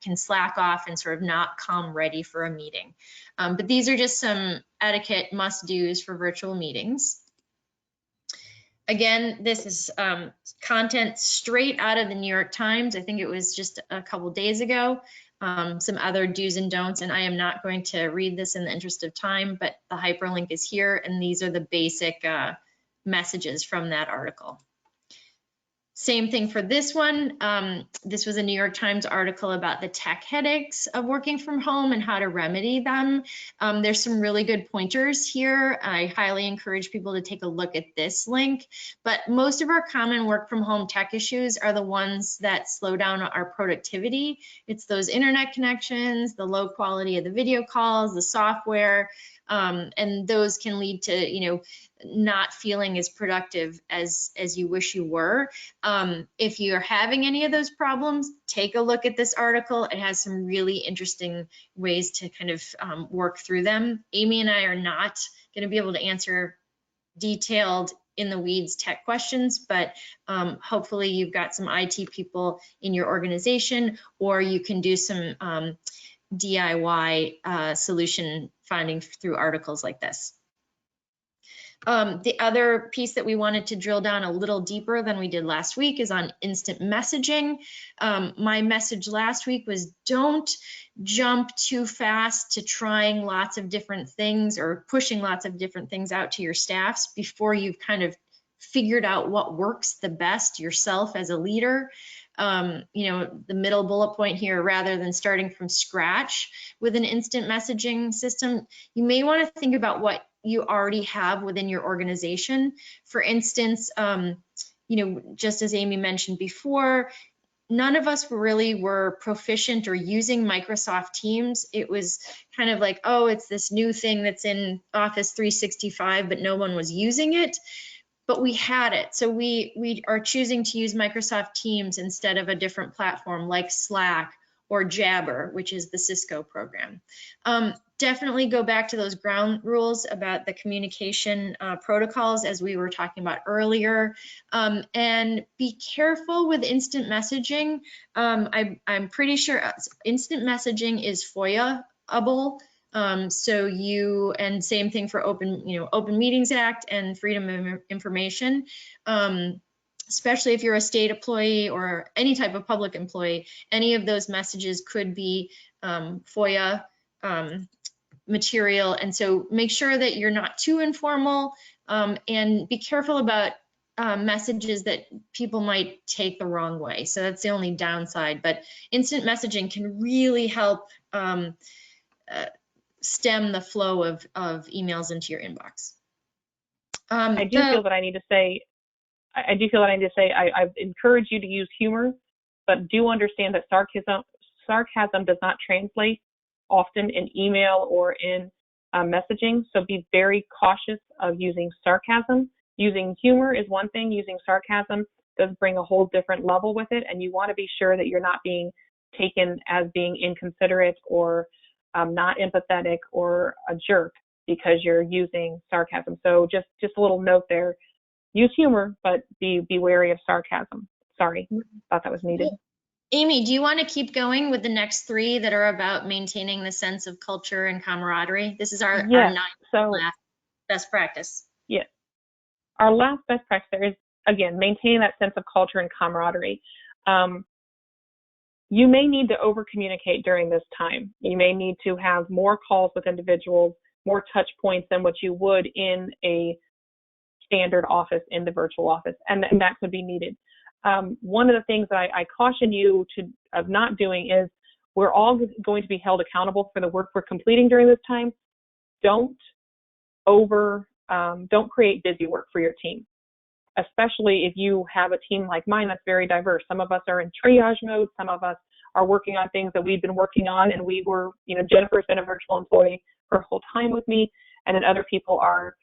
can slack off and sort of not come ready for a meeting. But these are just some etiquette must-dos for virtual meetings. Again, this is content straight out of the New York Times. I think it was just a couple days ago. Some other do's and don'ts, and I am not going to read this in the interest of time, but the hyperlink is here, and these are the basic messages from that article. Same thing for this one. This was a New York Times article about the tech headaches of working from home and how to remedy them. There's some really good pointers here. I highly encourage people to take a look at this link. But most of our common work from home tech issues are the ones that slow down our productivity. It's those internet connections, the low quality of the video calls, the software, and those can lead to, not feeling as productive as you wish you were. If you're having any of those problems, take a look at this article. It has some really interesting ways to kind of work through them. Amy and I are not going to be able to answer detailed in the weeds tech questions, but hopefully you've got some IT people in your organization, or you can do some DIY solution finding through articles like this. The other piece that we wanted to drill down a little deeper than we did last week is on instant messaging. My message last week was don't jump too fast to trying lots of different things or pushing lots of different things out to your staffs before you've kind of figured out what works the best yourself as a leader. The middle bullet point here, rather than starting from scratch with an instant messaging system, you may want to think about what you already have within your organization. For instance, just as Amy mentioned before, none of us really were proficient or using Microsoft Teams. It was kind of like, oh, it's this new thing that's in Office 365, but no one was using it. But we had it. So we are choosing to use Microsoft Teams instead of a different platform like Slack or Jabber, which is the Cisco program. Definitely go back to those ground rules about the communication protocols as we were talking about earlier, and be careful with instant messaging. I'm pretty sure instant messaging is FOIA-able. And same thing for Open Meetings Act and Freedom of Information. especially if you're a state employee or any type of public employee, any of those messages could be FOIA material. And so make sure that you're not too informal, and be careful about messages that people might take the wrong way. So that's the only downside, but instant messaging can really help stem the flow of emails into your inbox. I do feel that I need to say, I encourage you to use humor, but do understand that sarcasm does not translate often in email or in messaging. So be very cautious of using sarcasm. Using humor is one thing. Using sarcasm does bring a whole different level with it, and you want to be sure that you're not being taken as being inconsiderate or not empathetic or a jerk because you're using sarcasm. So just a little note there. Use humor, but be wary of sarcasm. Sorry, thought that was needed. Amy, do you want to keep going with the next three that are about maintaining the sense of culture and camaraderie? This is our last best practice. Yes. Our last best practice there is, again, maintaining that sense of culture and camaraderie. You may need to over-communicate during this time. You may need to have more calls with individuals, more touch points than what you would in a standard office, in the virtual office, and that could be needed. One of the things that I caution you of not doing is, we're all going to be held accountable for the work we're completing during this time. Don't create busy work for your team, especially if you have a team like mine that's very diverse. Some of us are in triage mode. Some of us are working on things that we've been working on, and we were, Jennifer's been a virtual employee her whole time with me, and then other people are,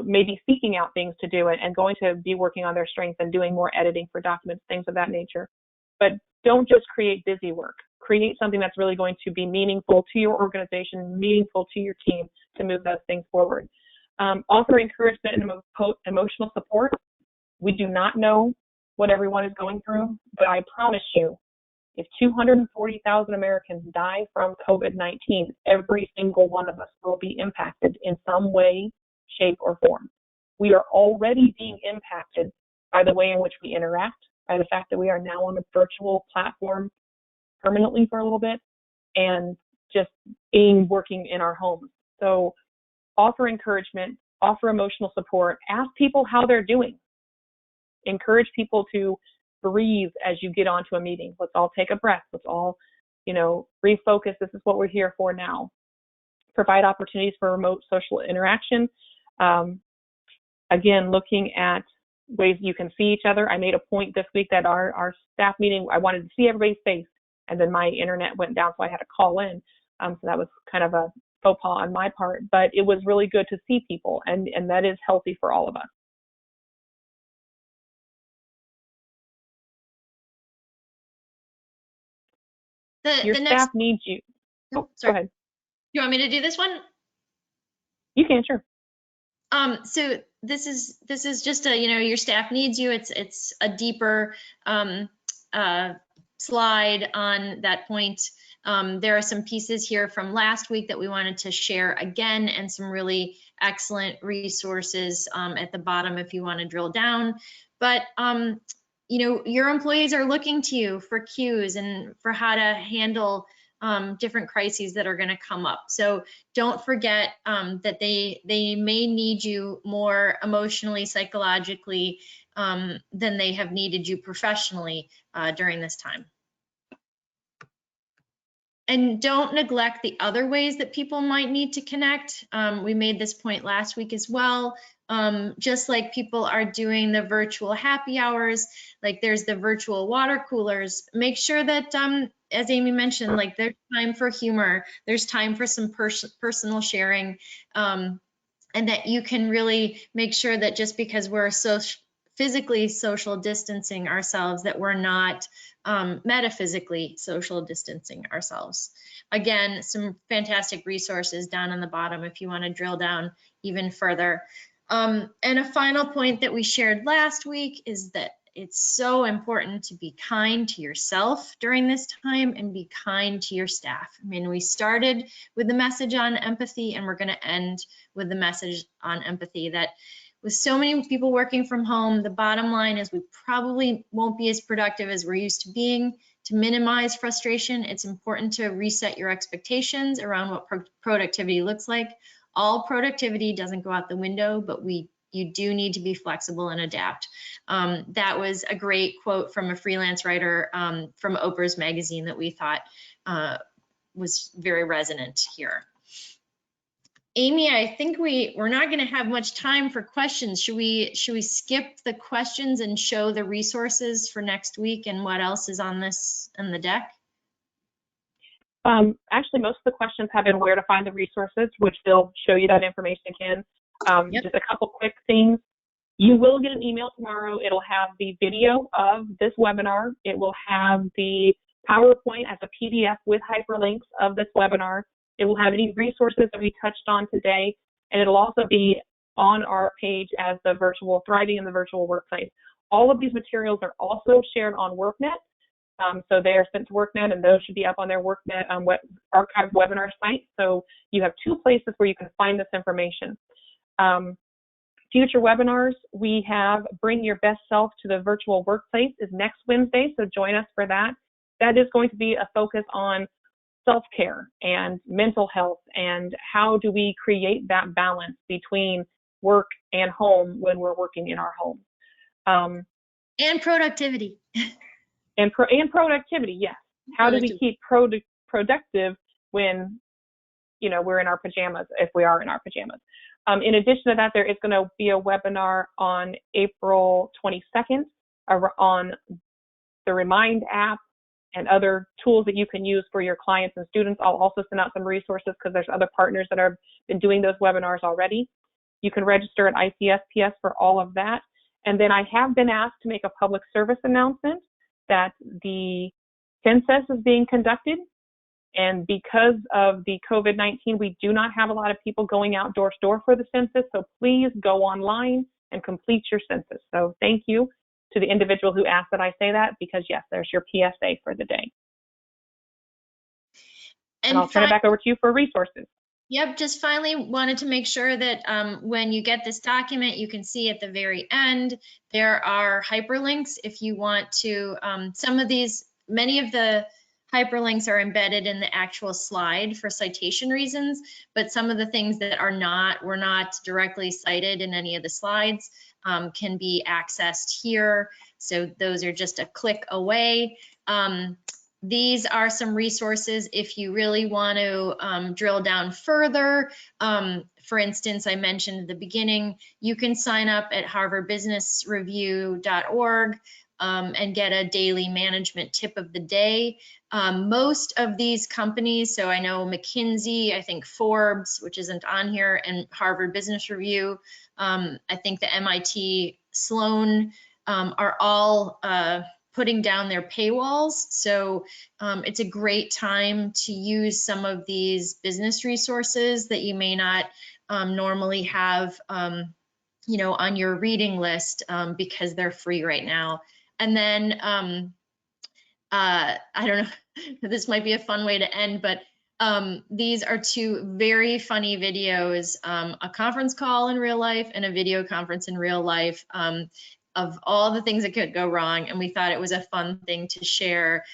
maybe seeking out things to do and going to be working on their strengths and doing more editing for documents, things of that nature. But don't just create busy work. Create something that's really going to be meaningful to your organization, meaningful to your team, to move those things forward. Offer encouragement and emotional support. We do not know what everyone is going through, but I promise you, if 240,000 Americans die from COVID-19, every single one of us will be impacted in some way, shape, or form. We are already being impacted by the way in which we interact, by the fact that we are now on a virtual platform permanently for a little bit, and just working in our homes. So offer encouragement, offer emotional support, ask people how they're doing. Encourage people to breathe as you get onto a meeting. Let's all take a breath. Let's all, refocus. This is what we're here for now. Provide opportunities for remote social interaction. Again, looking at ways you can see each other. I made a point this week that our staff meeting, I wanted to see everybody's face, and then my internet went down, so I had to call in. So that was kind of a faux pas on my part, but it was really good to see people, and that is healthy for all of us. Your staff needs you. Oh, sorry. Go ahead. You want me to do this one? You can, sure. So this is just your staff needs you. It's a deeper slide on that point. There are some pieces here from last week that we wanted to share again, and some really excellent resources at the bottom if you want to drill down. But your employees are looking to you for cues and for how to handle different crises that are going to come up. So don't forget that they may need you more emotionally, psychologically than they have needed you professionally during this time. And don't neglect the other ways that people might need to connect. We made this point last week as well. Just like people are doing the virtual happy hours, like there's the virtual water coolers, make sure that, as Amy mentioned, like there's time for humor, there's time for some personal sharing, and that you can really make sure that just because we're physically social distancing ourselves, that we're not metaphysically social distancing ourselves. Again, some fantastic resources down on the bottom if you want to drill down even further. And a final point that we shared last week is that it's so important to be kind to yourself during this time and be kind to your staff. I mean, we started with the message on empathy, and we're going to end with the message on empathy, that with so many people working from home, the bottom line is we probably won't be as productive as we're used to being. To minimize frustration, it's important to reset your expectations around what productivity looks like. All productivity doesn't go out the window, but you do need to be flexible and adapt. That was a great quote from a freelance writer from Oprah's magazine that we thought was very resonant here. Amy, I think we're not going to have much time for questions. Should we skip the questions and show the resources for next week and what else is on this in the deck? Actually, most of the questions have been where to find the resources, which they'll show you that information again. Yep. Just a couple quick things. You will get an email tomorrow. It'll have the video of this webinar. It will have the PowerPoint as a PDF with hyperlinks of this webinar. It will have any resources that we touched on today, and it'll also be on our page as the virtual Thriving in the Virtual Workplace. All of these materials are also shared on WorkNet, so they are sent to WorkNet, and those should be up on their WorkNet archived webinar site. So you have two places where you can find this information. Future webinars, we have Bring Your Best Self to the Virtual Workplace is next Wednesday, so join us for that. That is going to be a focus on self-care and mental health and how do we create that balance between work and home when we're working in our home. And productivity. and productivity, yes. How do we keep productive when, you know, we're in our pajamas, if we are in our pajamas? In addition to that, there is going to be a webinar on April 22nd on the Remind app and other tools that you can use for your clients and students. I'll also send out some resources because there's other partners that have been doing those webinars already. You can register at ICSPS for all of that. And then I have been asked to make a public service announcement that the census is being conducted. And because of the COVID-19, we do not have a lot of people going out door to door for the census. So please go online and complete your census. So thank you to the individual who asked that I say that, because yes, there's your PSA for the day. And I'll turn it back over to you for resources. Yep, just finally wanted to make sure that when you get this document, you can see at the very end, there are hyperlinks if you want to, many of the hyperlinks are embedded in the actual slide for citation reasons, but some of the things that were not directly cited in any of the slides can be accessed here. So those are just a click away. These are some resources if you really want to drill down further. For instance, I mentioned at the beginning, you can sign up at harvardbusinessreview.org and get a daily management tip of the day. Most of these companies, so I know McKinsey, I think Forbes, which isn't on here, and Harvard Business Review, I think the MIT Sloan are all putting down their paywalls. So it's a great time to use some of these business resources that you may not normally have you know, on your reading list because they're free right now. And then I don't know, this might be a fun way to end, but these are two very funny videos, a conference call in real life and a video conference in real life, of all the things that could go wrong. And we thought it was a fun thing to share.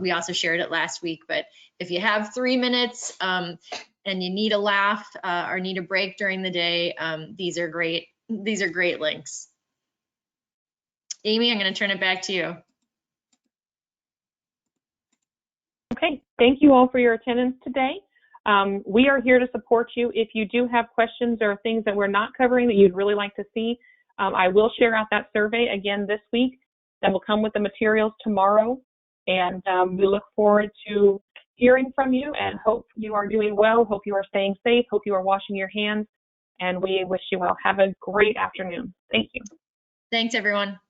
We also shared it last week, but if you have 3 minutes and you need a laugh or need a break during the day, these are great links. Amy, I'm going to turn it back to you. Okay, thank you all for your attendance today. We are here to support you. If you do have questions or things that we're not covering that you'd really like to see, I will share out that survey again this week that will come with the materials tomorrow. And we look forward to hearing from you and hope you are doing well, hope you are staying safe, hope you are washing your hands, and we wish you well. Have a great afternoon. Thank you. Thanks, everyone.